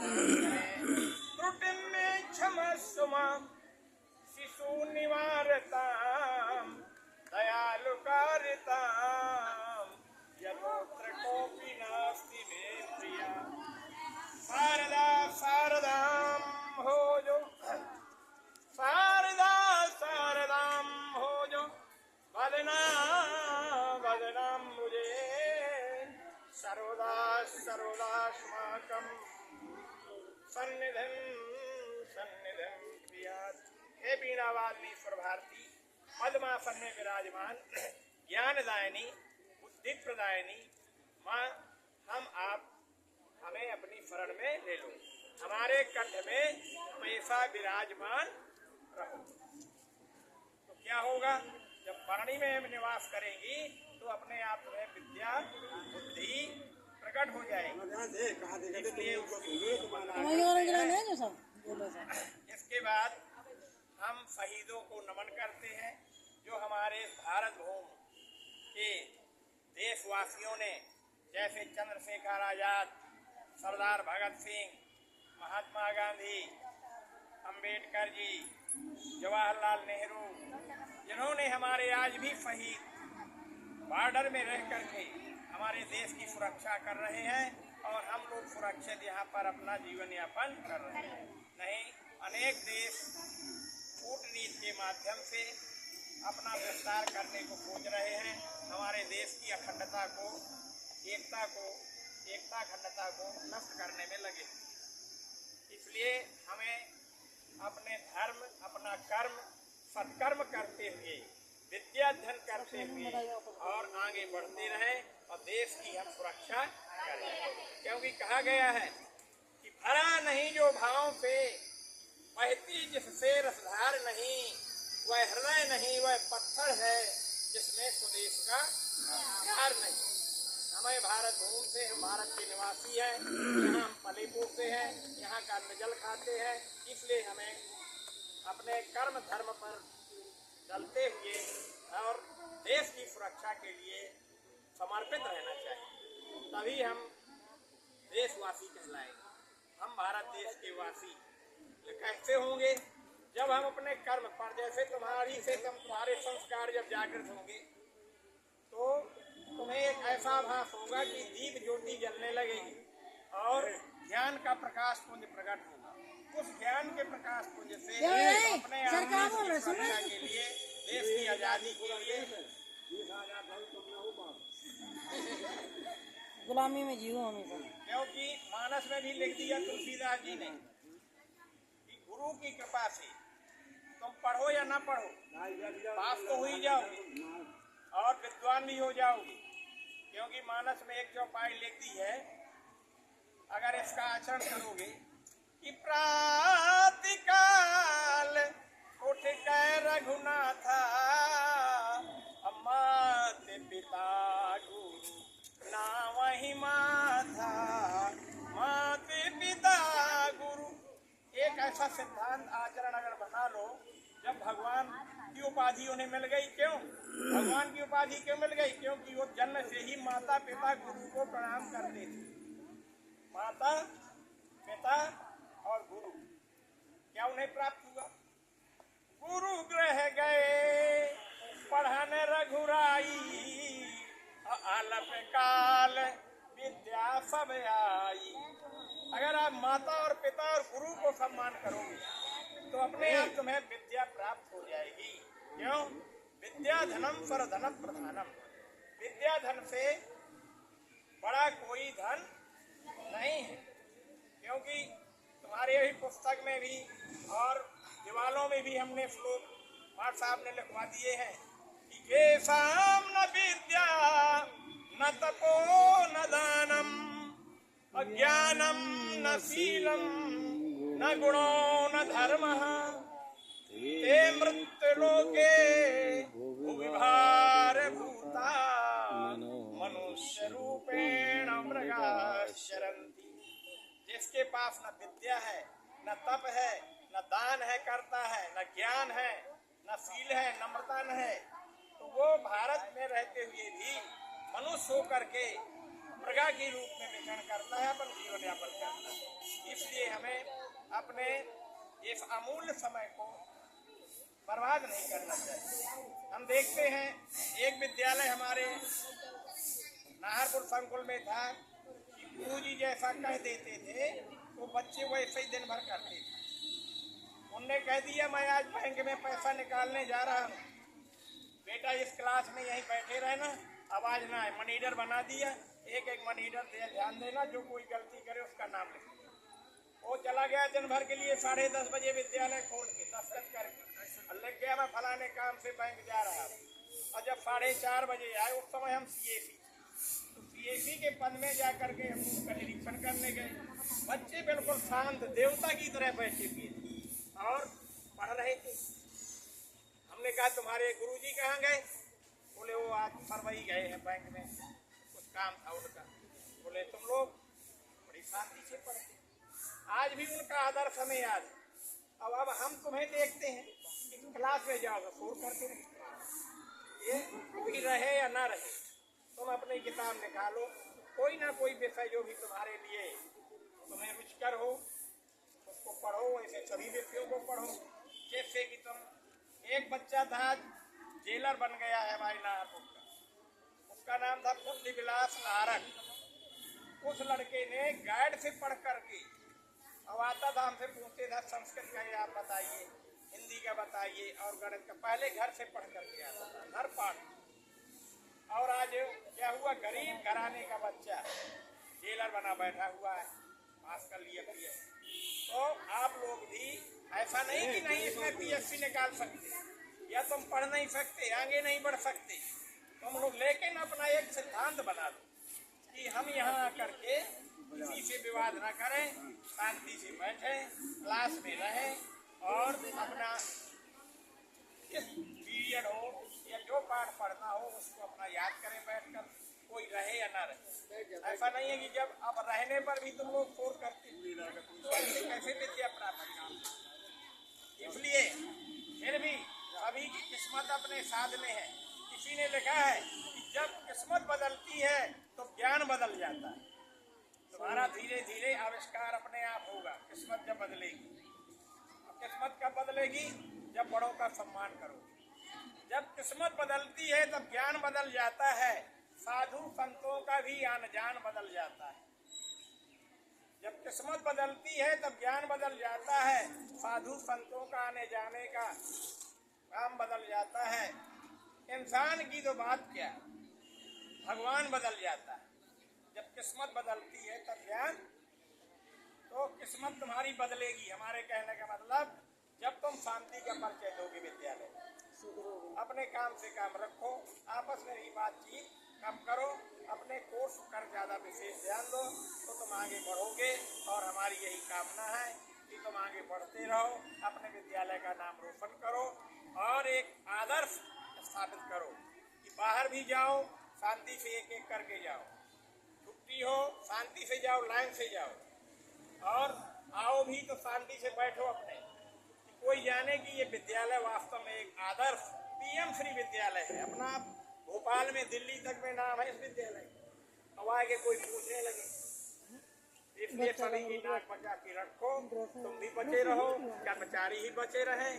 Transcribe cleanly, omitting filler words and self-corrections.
त्रुटिं मे क्षमस्व मां शिशु निवारताम् दयालुकारिताम् यतोऽत्र कोऽपि नास्ति मे प्रिया। शारदा शारदां भोजो शारदा शारदां भोजो वदना वदना मुझे सर्वदा सर्वदास्माकं सन्निधिं सन्निधिं प्रियात्। हे बीणा वाली ईश्वर भारती, मदमासन में विराजमान ज्ञानदायिनी बुद्धि प्रदायिनी माँ, हम आप हमें अपनी शरण में ले लो, हमारे कंठ में हमेशा विराजमान रहो। तो क्या होगा, जब वाणी में हम निवास करेंगी तो अपने आप में विद्या बुद्धि प्रकट हो जाएगी। इसके बाद हम शहीदों को नमन करते हैं जो हमारे भारत भूमि के देशवासियों ने, जैसे चंद्रशेखर आजाद, सरदार भगत सिंह, महात्मा गांधी, अंबेडकर जी, जवाहरलाल नेहरू, जिन्होंने हमारे आज भी शहीद बॉर्डर में रह करके हमारे देश की सुरक्षा कर रहे हैं और हम लोग सुरक्षित यहाँ पर अपना जीवन यापन कर रहे हैं। नहीं, अनेक देश कूटनीति के माध्यम से अपना विस्तार करने को खोज रहे हैं, हमारे देश की अखंडता को, एकता अखंडता को नष्ट करने में लगे। इसलिए हमें अपने धर्म, अपना कर्म, सत्कर्म करते हुए, विद्या अध्ययन करते हुए और आगे बढ़ते रहें और देश की हम सुरक्षा करें। क्योंकि कहा गया है कि भरा नहीं जो भाव से, बहती जिससे रसधार नहीं, वह हृदय नहीं वह पत्थर है जिसमें स्वदेश का प्यार नहीं। हमें भारत भूमि से, हम भारत के निवासी हैं, यहाँ हम पले पोते हैं, यहाँ का जल खाते हैं, इसलिए हमें अपने कर्म धर्म पर चलते हुए और देश की सुरक्षा के लिए समर्पित रहना चाहिए, तभी हम देशवासी कहलाएंगे। हम भारत देश के वासी कैसे होंगे, जब हम अपने कर्म पर, जैसे तुम्हारे संस्कार जब जागृत होंगे तो तुम्हें एक ऐसा आभास होगा कि दीप ज्योति जलने लगेगी और ज्ञान का प्रकाश पुंज प्रकट होगा। उस ज्ञान के प्रकाश पुंज से अपने सुरक्षा के लिए, देश की आजादी के लिए, गुलामी में जियो हमेशा। क्योंकि मानस में भी लिख दिया तुलसीदास जी ने कि गुरु की कृपा से तुम पढ़ो या ना पढ़ो, पास तो हो ही जाओगे और विद्वान भी हो जाओगे। क्योंकि मानस में एक चौपाई लिख दी है, अगर इसका आचरण करोगे कि प्रातःकाल उठ कर रघुनाथा, माते पिता गुरु ना वही माथा, माते पिता गुरु। एक ऐसा सिद्धांत आचरण अगर बना लो, जब भगवान की उपाधि उन्हें मिल गई, क्यों भगवान की उपाधि क्यों मिल गई? क्योंकि वो जन्म से ही माता पिता गुरु को प्रणाम करते थे। माता पिता और गुरु क्या उन्हें प्राप्त हुआ? गुरु ग्रह गए पढ़न रघुराई, आलप काल विद्या सब आई। अगर आप माता और पिता और गुरु को सम्मान करोगे तो अपने आप तुम्हें विद्या प्राप्त हो जाएगी। क्यों? विद्या धनम पर धन प्रधानम। विद्या धन से बड़ा कोई धन नहीं है। क्योंकि तुम्हारे यही पुस्तक में भी और दीवालों में भी हमने श्लोक मार साहब ने लिखवा दिए हैं कि केशाम न विद्या न तपो न दानम, अज्ञानम न शीलम न गुणो न धर्मः, ते मृत्युलोके भूविभार भूता मनुष्य रूपेण मृगाश्चरन्ति। जिसके पास न विद्या है, न तप है, न दान है करता है, न ज्ञान है, न शील है, नम्रता न है, तो वो भारत में रहते हुए भी मनुष्य होकर के प्रजा के रूप में विचरण करता है, अपन जीवन यापन करता है। इसलिए हमें अपने इस अमूल्य समय को बर्बाद नहीं करना चाहिए। हम देखते हैं एक विद्यालय हमारे नाहरपुर संकुल में था कि गुरुजी जैसा कह देते थे तो बच्चे वैसे ही दिन भर करते थे। उनने कह दिया मैं आज बैंक में पैसा निकालने जा रहा हूँ, बेटा इस क्लास में यहीं बैठे रहना, आवाज ना आए। मनीडर बना दिया, एक एक मनीडर दे, ध्यान देना, जो कोई गलती करे उसका नाम लिख। वो चला गया दिन भर के लिए 10:30 बजे विद्यालय खोल के दस्तखत करके लिख गया मैं फलाने काम से बैंक जा रहा हूँ। और जब 4:30 बजे आए, उस समय हम सीएसी के पद में जाकर के हम उसका निरीक्षण करने गए। बच्चे बिल्कुल शांत देवता की तरह बैठे हुए और पढ़ रहे थे। हमने कहा तुम्हारे गुरुजी कहाँ गए? बोले वो आज फरवरी गए हैं बैंक में, कुछ काम था उनका। बोले तुम लोग बड़ी शांति से पढ़ते। आज भी उनका आदर्श हमें याद है। अब हम तुम्हें देखते हैं कि क्लास में जाओ तो शोर करते रहे, ये भी रहे या ना रहे, तुम अपनी किताब निकालो, कोई ना कोई विषय जो भी तुम्हारे लिए तुम्हें रुचिकर हो उसको पढ़ो। ऐसे सभी विषयों को पढ़ो, जैसे कि तुम एक बच्चा था जेलर बन गया है हमारे नाहरपुर का, उसका नाम था बुद्धि विलास नारक। उस लड़के ने गाइड से पढ़ करके अब आता था, हमसे पूछते था संस्कृत का आप बताइए, हिंदी का बताइए और गणित का। पहले घर से पढ़ करके आता था, घर पाठ। और आज क्या हुआ, गरीब घराने का बच्चा जेलर बना बैठा हुआ है, पास कर लिया। तो आप लोग भी ऐसा नहीं कि नहीं इसमें पीएससी निकाल सकते या तुम पढ़ नहीं सकते, आगे नहीं बढ़ सकते, तुम लोग लेकिन अपना एक सिद्धांत बना दो कि हम यहाँ आकर के किसी से विवाद न करें, शांति से बैठें, क्लास में रहें और अपना किस पीरियड हो या जो पाठ पढ़ना हो उसको अपना याद करें बैठकर, कोई रहे या ना रहे। ऐसा नहीं है कि जब अब रहने पर भी तुम लोग शोर करते तो ऐसे कैसे विद्या प्राप्त करें। इसलिए फिर भी सभी की किस्मत अपने साथ में है। किसी ने लिखा है कि जब किस्मत बदलती है तो ज्ञान बदल जाता है। तुम्हारा धीरे धीरे आविष्कार अपने आप होगा, किस्मत जब बदलेगी। किस्मत कब बदलेगी? जब बड़ों का सम्मान करोगे। जब किस्मत बदलती है तब ज्ञान बदल जाता है, साधु संतों का भी आन जान बदल जाता है। जब किस्मत बदलती है तब ज्ञान बदल जाता है, साधु संतों का आने जाने का काम बदल जाता है। इंसान की तो बात क्या, भगवान बदल जाता है। जब किस्मत बदलती है तब ज्ञान, तो किस्मत तुम्हारी बदलेगी। हमारे कहने का मतलब जब तुम शांति का परिचय दोगे विद्यालय, अपने काम से काम रखो, आपस में भी बातचीत कम करो, अपने कोर्स पर ज़्यादा विशेष ध्यान दो तो तुम आगे बढ़ोगे। और हमारी यही कामना है कि तुम आगे बढ़ते रहो, अपने विद्यालय का नाम रोशन करो और एक आदर्श स्थापित करो कि बाहर भी जाओ शांति से एक एक करके जाओ, छुट्टी हो शांति से जाओ, लाइन से जाओ, और आओ भी तो शांति से बैठो अपने, कोई जाने कि ये विद्यालय वास्तव में एक आदर्श पीएम श्री विद्यालय है। अपना भोपाल में, दिल्ली तक में नाम है इस विद्यालय, अब आगे कोई पूछने लगे। इसलिए सभी की नाक बचा के रखो, तुम भी बचे रहो, कर्मचारी ही बचे रहे।